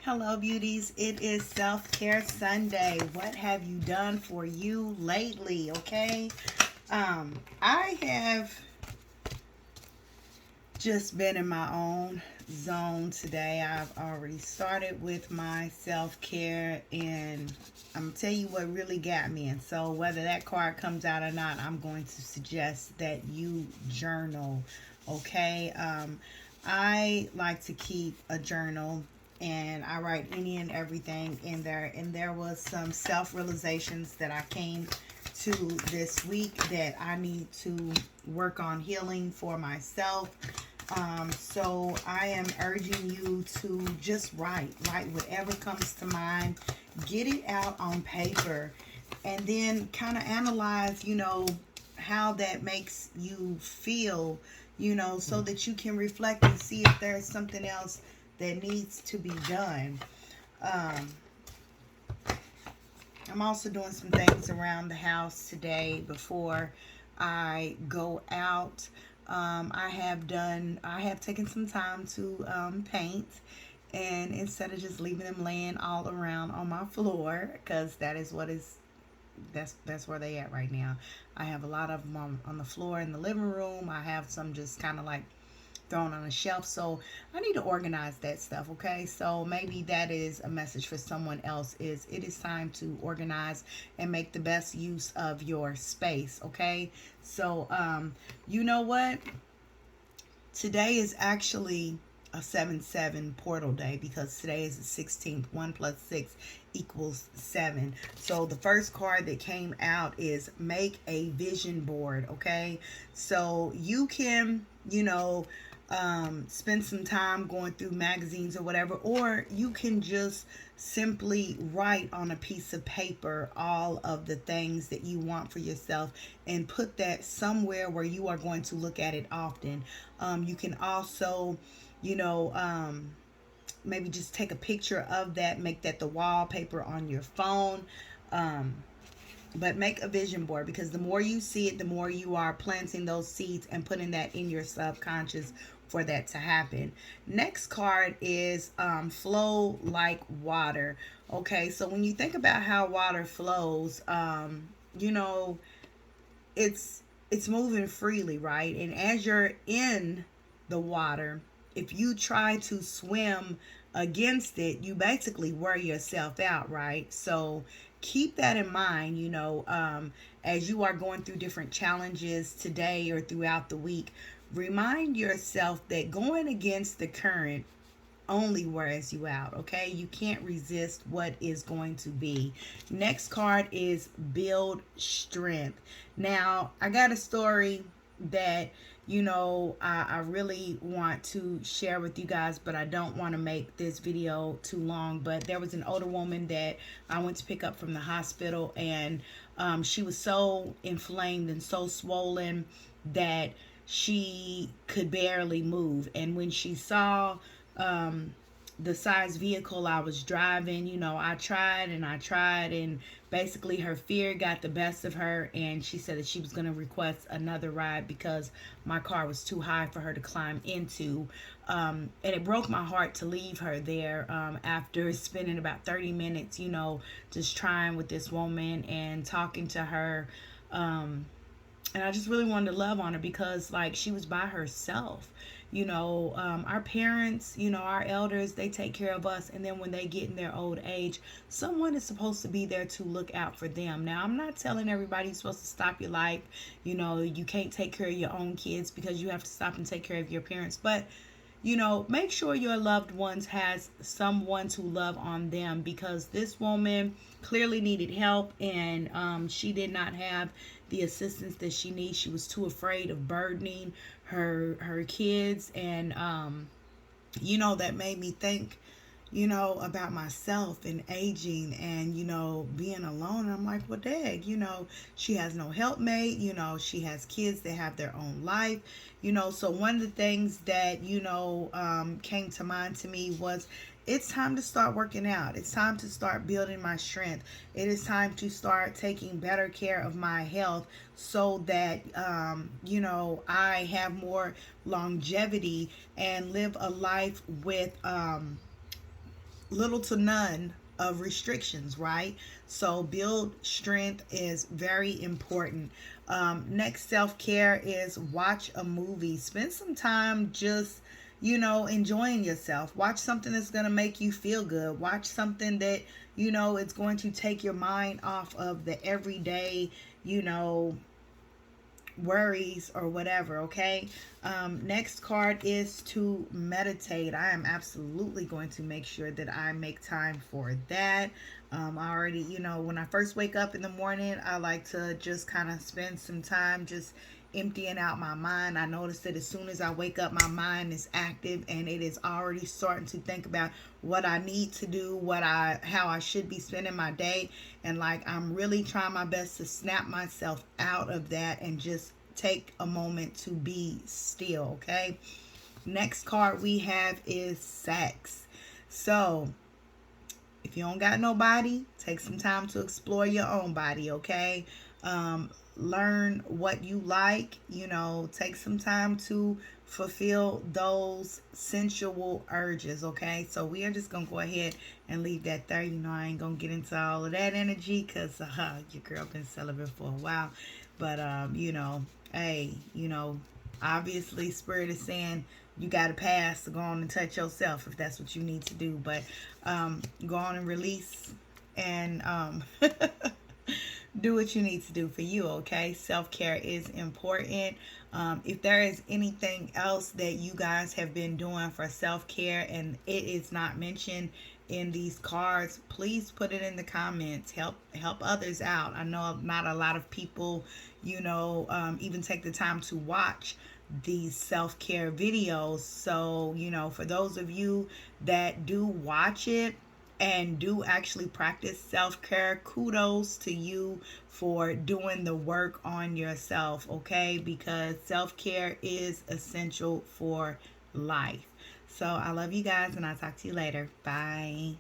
Hello, beauties. It is Self-Care Sunday. What have you done for you lately? Okay. I have just been in my own zone today. I've already started with my self-care, and I'm gonna tell you what really got me. And so, whether that card comes out or not, I'm going to suggest that you journal. Okay. I like to keep a journal, and I write any and everything in there. And there was some self-realizations that I came to this week that I need to work on healing for myself. So I am urging you to just write whatever comes to mind, get it out on paper, and then kind of analyze, how that makes you feel, so that you can reflect and see if there's something else that needs to be done. Um, I'm also doing some things around the house today before I go out. I have taken some time to paint, and instead of just leaving them laying all around on my floor, because that's where they at right now. I have a lot of them on the floor in the living room. I have some just kind of like thrown on a shelf. So I need to organize that stuff. Okay. So maybe that is a message for someone else, is it is time to organize and make the best use of your space. Okay. So, you know what? Today is actually a 7-7 portal day, because today is the 16th. 1 plus 6 equals 7. So the first card that came out is make a vision board. Okay. So you can, spend some time going through magazines or whatever, or you can just simply write on a piece of paper all of the things that you want for yourself and put that somewhere where you are going to look at it often. You can also, you know, um, maybe just take a picture of that, make that the wallpaper on your phone. Um, but make a vision board, because the more you see it, the more you are planting those seeds and putting that in your subconscious for that to happen. Next card is flow like water. Okay, so when you think about how water flows, you know, it's it's moving freely, right? And as you're in the water, if you try to swim against it, you basically wear yourself out, right? So keep that in mind, as you are going through different challenges today or throughout the week. Remind yourself that going against the current only wears you out. Okay, you can't resist what is going to be. Next card is build strength. Now I got a story that, I really want to share with you guys, but I don't want to make this video too long. But there was an older woman that I went to pick up from the hospital, and she was so inflamed and so swollen that she could barely move. And when she saw um, the size vehicle I was driving, I tried and I tried, and basically her fear got the best of her, and she said that she was going to request another ride because my car was too high for her to climb into. And it broke my heart to leave her there after spending about 30 minutes, just trying with this woman and talking to her. And I just really wanted to love on her, because like she was by herself. Our parents, our elders, they take care of us, and then when they get in their old age, someone is supposed to be there to look out for them. Now, I'm not telling everybody you're supposed to stop your life. You can't take care of your own kids because you have to stop and take care of your parents, but make sure your loved ones has someone to love on them, because this woman clearly needed help, and she did not have the assistance that she needs. She was too afraid of burdening her kids, and that made me think, about myself and aging and, being alone. And I'm like, well, dang, she has no helpmate, she has kids that have their own life, so one of the things that, came to mind to me was, it's time to start working out. It's time to start building my strength. It is time to start taking better care of my health, so that, I have more longevity and live a life with, little to none of restrictions, right? So build strength is very important. Next, self-care is watch a movie. Spend some time just, enjoying yourself. Watch something that's going to make you feel good. Watch something that, it's going to take your mind off of the everyday, you know, worries or whatever. Okay. Next card is to meditate. I am absolutely going to make sure that I make time for that. I already, when I first wake up in the morning, I like to just kind of spend some time just emptying out my mind. I notice that as soon as I wake up, my mind is active and it is already starting to think about what I need to do, how I should be spending my day. And like, I'm really trying my best to snap myself out of that and just take a moment to be still. Okay. Next card we have is sex. So if you don't got nobody, take some time to explore your own body. Okay. Learn what you like, take some time to fulfill those sensual urges. Okay. So we are just gonna go ahead and leave that there. I ain't gonna get into all of that energy because your girl been celibate for a while. But hey, obviously spirit is saying you got to pass to go on and touch yourself if that's what you need to do. But go on and release and do what you need to do for you. Okay. Self-care is important. If there is anything else that you guys have been doing for self-care and it is not mentioned in these cards, please put it in the comments. Help others out. I know not a lot of people even take the time to watch these self-care videos. So for those of you that do watch it and do actually practice self-care, kudos to you for doing the work on yourself. Okay, because self-care is essential for life. So I love you guys and I'll talk to you later. Bye.